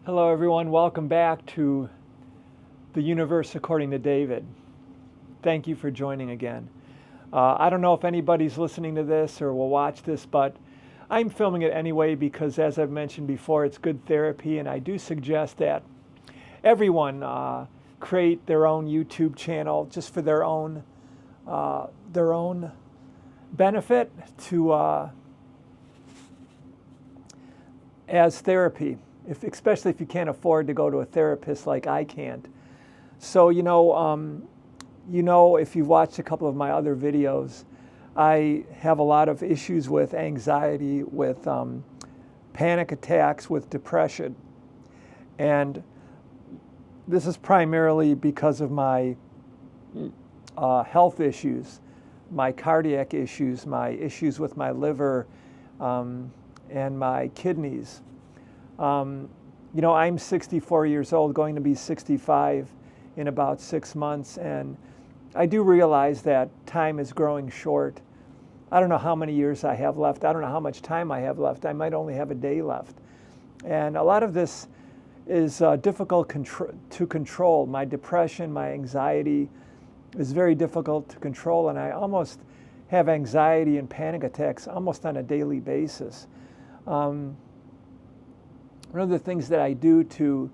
Hello, everyone. Welcome back to The Universe According to David. Thank you for joining again. I don't know if anybody's listening to this or will watch this, but I'm filming it anyway because, as I've mentioned before, it's good therapy, and I do suggest that everyone create their own YouTube channel just for their own benefit to as therapy, especially if you can't afford to go to a therapist like I can't. So if you've watched a couple of my other videos, I have a lot of issues with anxiety, with panic attacks, with depression, and this is primarily because of my health issues, my cardiac issues, my issues with my liver, and my kidneys. I'm 64 years old, going to be 65 in about 6 months, and I do realize that time is growing short. I don't know how many years I have left. I don't know how much time I have left. I might only have a day left. And a lot of this is difficult to control. My depression, my anxiety is very difficult to control, and I almost have anxiety and panic attacks almost on a daily basis. One of the things that I do to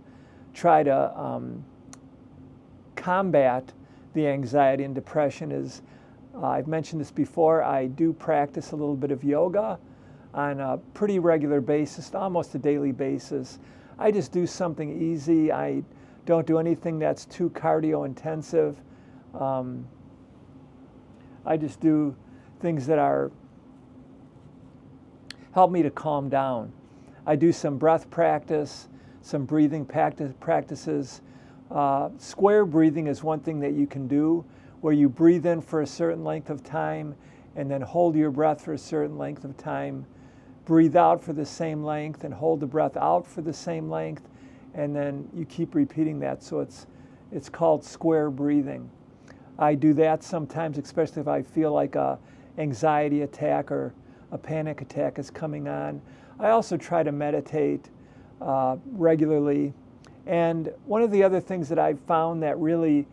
try to combat the anxiety and depression is, I've mentioned this before, I do practice a little bit of yoga on a pretty regular basis, almost a daily basis. I just do something easy. I don't do anything that's too cardio intensive. I just do things that help me to calm down. I do some breath practice, some breathing practices. Square breathing is one thing that you can do, where you breathe in for a certain length of time and then hold your breath for a certain length of time. Breathe out for the same length and hold the breath out for the same length, and then you keep repeating that. So it's called square breathing. I do that sometimes, especially if I feel like a anxiety attack or a panic attack is coming on. I also try to meditate regularly. And one of the other things that I've found that really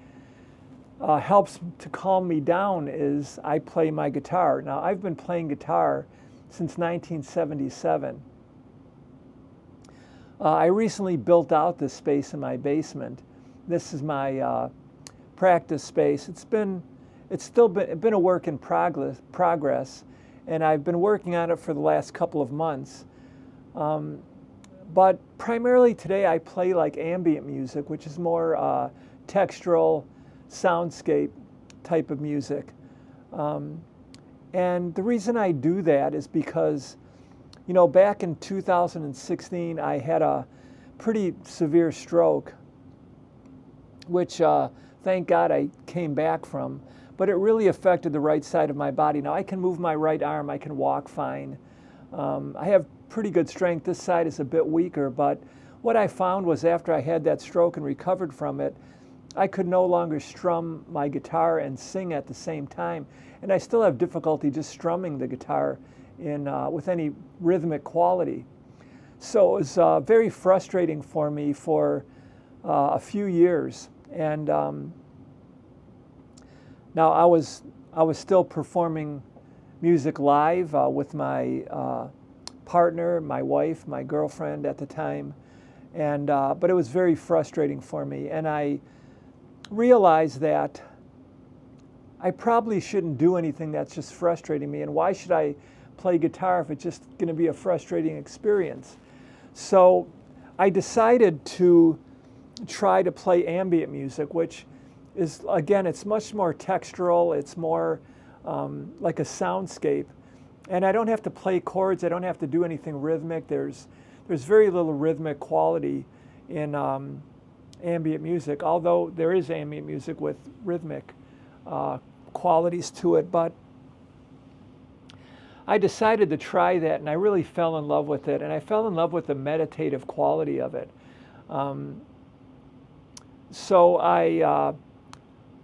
helps to calm me down is I play my guitar. Now, I've been playing guitar since 1977. I recently built out this space in my basement. This is my practice space. It's been a work in progress, and I've been working on it for the last couple of months. But primarily today I play like ambient music, which is more textural, soundscape type of music. And the reason I do that is because, back in 2016 I had a pretty severe stroke, which thank God I came back from, but it really affected the right side of my body. Now I can move my right arm, I can walk fine. I have pretty good strength. This side is a bit weaker, but what I found was after I had that stroke and recovered from it, I could no longer strum my guitar and sing at the same time. And I still have difficulty just strumming the guitar with any rhythmic quality. So it was very frustrating for me for a few years. And now I was still performing music live with my partner, my wife, my girlfriend at the time, and but it was very frustrating for me. And I realized that I probably shouldn't do anything that's just frustrating me. And why should I play guitar if it's just going to be a frustrating experience? So I decided to try to play ambient music, which is, again, it's much more textural. It's more like a soundscape. And I don't have to play chords. I don't have to do anything rhythmic. There's very little rhythmic quality in ambient music, although there is ambient music with rhythmic qualities to it. But I decided to try that, and I really fell in love with it. And I fell in love with the meditative quality of it. So I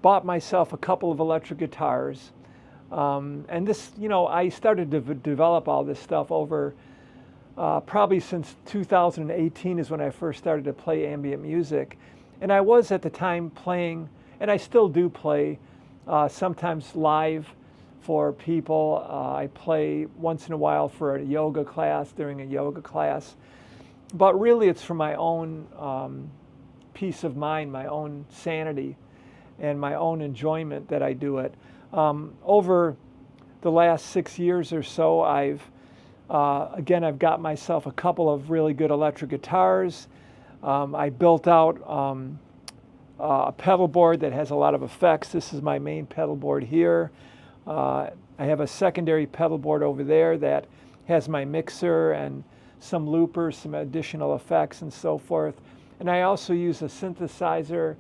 bought myself a couple of electric guitars. And this, I started to develop all this stuff over probably since 2018 is when I first started to play ambient music. And I was at the time playing, and I still do play, sometimes live for people. I play once in a while for a yoga class, during a yoga class. But really, it's for my own peace of mind, my own sanity, and my own enjoyment that I do it. Over the last 6 years or so, I've got myself a couple of really good electric guitars. I built out a pedal board that has a lot of effects. This is my main pedal board here. I have a secondary pedal board over there that has my mixer and some loopers, some additional effects and so forth. And I also use a synthesizer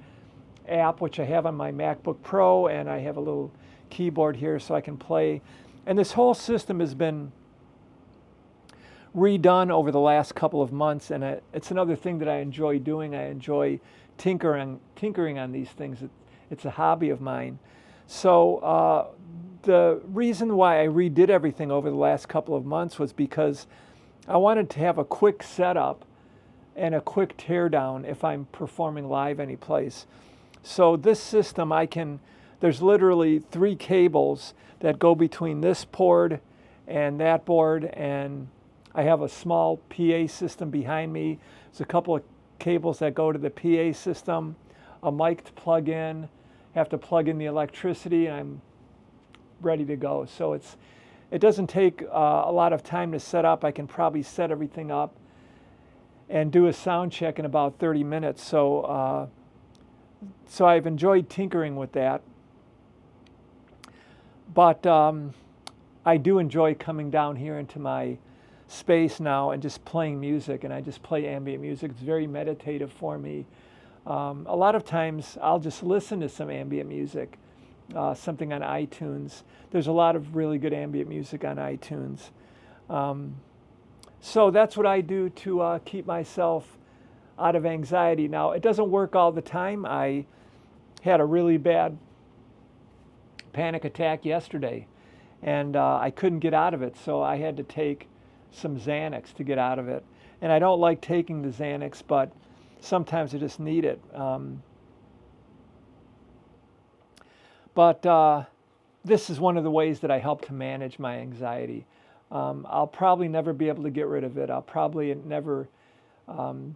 app, which I have on my MacBook Pro, and I have a little keyboard here so I can play. And this whole system has been redone over the last couple of months, and it's another thing that I enjoy doing. I enjoy tinkering on these things. It's a hobby of mine. So the reason why I redid everything over the last couple of months was because I wanted to have a quick setup and a quick teardown if I'm performing live any place. So this system, there's literally 3 cables that go between this board and that board, and I have a small PA system behind me. There's a couple of cables that go to the PA system, a mic to plug in, have to plug in the electricity, and I'm ready to go. So it doesn't take a lot of time to set up. I can probably set everything up and do a sound check in about 30 minutes. So I've enjoyed tinkering with that. But I do enjoy coming down here into my space now and just playing music, and I just play ambient music. It's very meditative for me. A lot of times I'll just listen to some ambient music, something on iTunes. There's a lot of really good ambient music on iTunes. So that's what I do to keep myself out of anxiety. Now, it doesn't work all the time. I had a really bad panic attack yesterday, and I couldn't get out of it, so I had to take some Xanax to get out of it. And I don't like taking the Xanax, but sometimes I just need it. But this is one of the ways that I help to manage my anxiety. I'll probably never be able to get rid of it. I'll probably never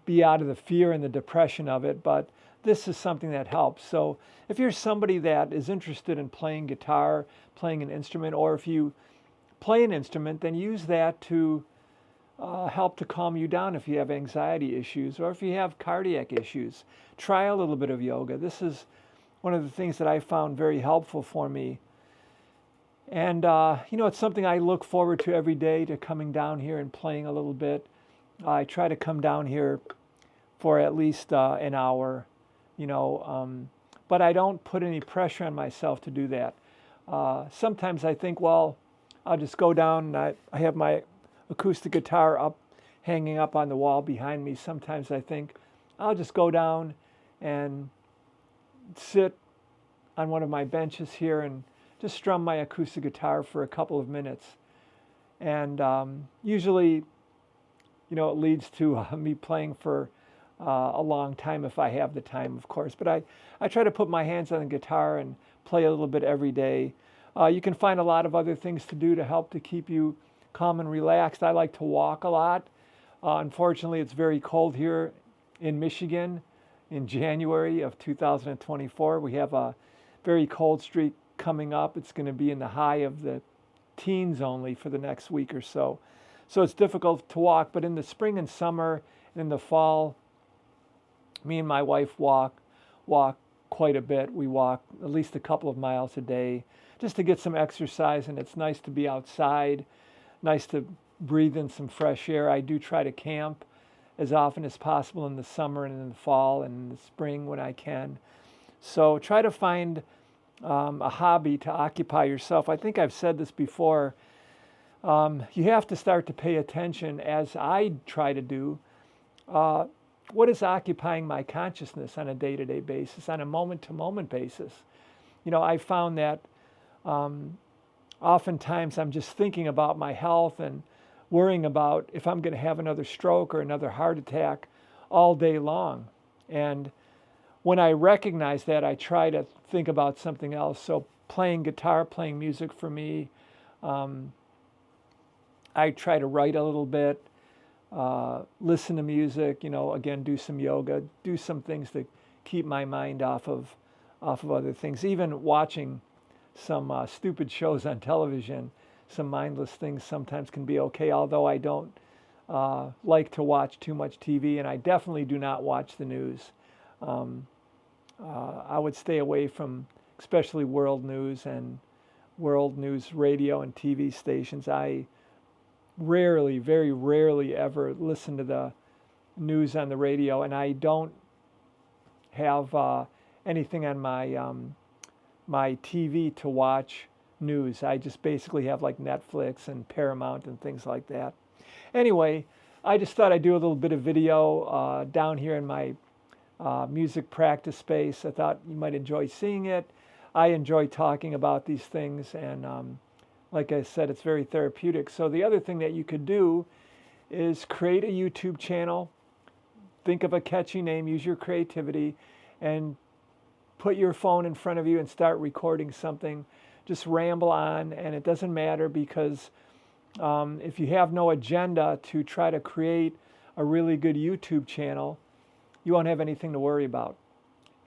be out of the fear and the depression of it, but this is something that helps. So if you're somebody that is interested in playing guitar, playing an instrument, or if you play an instrument, then use that to help to calm you down if you have anxiety issues, or if you have cardiac issues. Try a little bit of yoga. This is one of the things that I found very helpful for me. And, it's something I look forward to every day, to coming down here and playing a little bit. I try to come down here for at least an hour, but I don't put any pressure on myself to do that. Sometimes I think, well, I'll just go down, and I have my acoustic guitar hanging up on the wall behind me. Sometimes I think, I'll just go down and sit on one of my benches here and just strum my acoustic guitar for a couple of minutes. And usually, it leads to me playing for a long time if I have the time, of course. But I try to put my hands on the guitar and play a little bit every day. You can find a lot of other things to do to help to keep you calm and relaxed. I like to walk a lot. Unfortunately, it's very cold here in Michigan in January of 2024. We have a very cold streak coming up. It's going to be in the high of the teens only for the next week or so. So it's difficult to walk, but in the spring and summer and in the fall, me and my wife walk quite a bit. We walk at least a couple of miles a day just to get some exercise, and it's nice to be outside, nice to breathe in some fresh air. I do try to camp as often as possible in the summer and in the fall and in the spring when I can. So try to find a hobby to occupy yourself. I think I've said this before. You have to start to pay attention, as I try to do. What is occupying my consciousness on a day-to-day basis, on a moment-to-moment basis? I found that oftentimes I'm just thinking about my health and worrying about if I'm going to have another stroke or another heart attack all day long. And when I recognize that, I try to think about something else. So playing guitar, playing music for me, I try to write a little bit, listen to music, again, do some yoga, do some things to keep my mind off of other things. Even watching some stupid shows on television, some mindless things sometimes can be okay, although I don't like to watch too much TV, and I definitely do not watch the news. I would stay away from especially world news and world news radio and TV stations. I rarely, very rarely ever listen to the news on the radio, and I don't have anything on my TV to watch news. I just basically have like Netflix and Paramount and things like that. Anyway, I just thought I'd do a little bit of video down here in my music practice space. I thought you might enjoy seeing it. I enjoy talking about these things, and like I said, it's very therapeutic. So the other thing that you could do is create a YouTube channel. Think of a catchy name, use your creativity, and put your phone in front of you and start recording something. Just ramble on, and it doesn't matter, because if you have no agenda to try to create a really good YouTube channel, you won't have anything to worry about.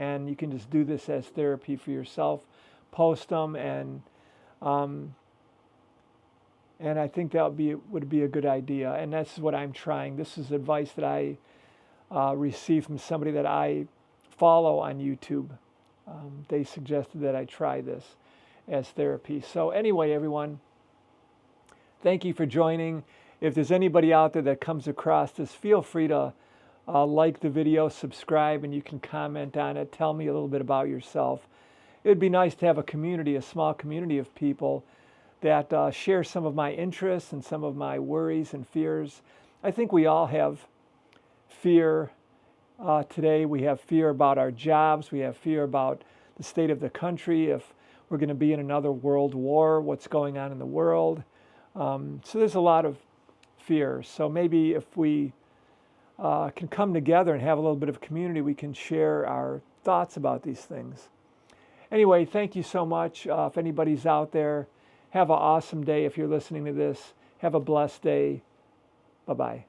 And you can just do this as therapy for yourself, post them, and I think that would be a good idea. And that's what I'm trying. This is advice that I received from somebody that I follow on YouTube. They suggested that I try this as therapy. So anyway, everyone, thank you for joining. If there's anybody out there that comes across this, feel free to like the video, subscribe, and you can comment on it. Tell me a little bit about yourself. It would be nice to have a community, a small community of people that share some of my interests and some of my worries and fears. I think we all have fear today. We have fear about our jobs. We have fear about the state of the country, if we're going to be in another world war, what's going on in the world. So there's a lot of fear. So maybe if we can come together and have a little bit of community, we can share our thoughts about these things. Anyway, thank you so much. If anybody's out there, have an awesome day. If you're listening to this, have a blessed day. Bye-bye.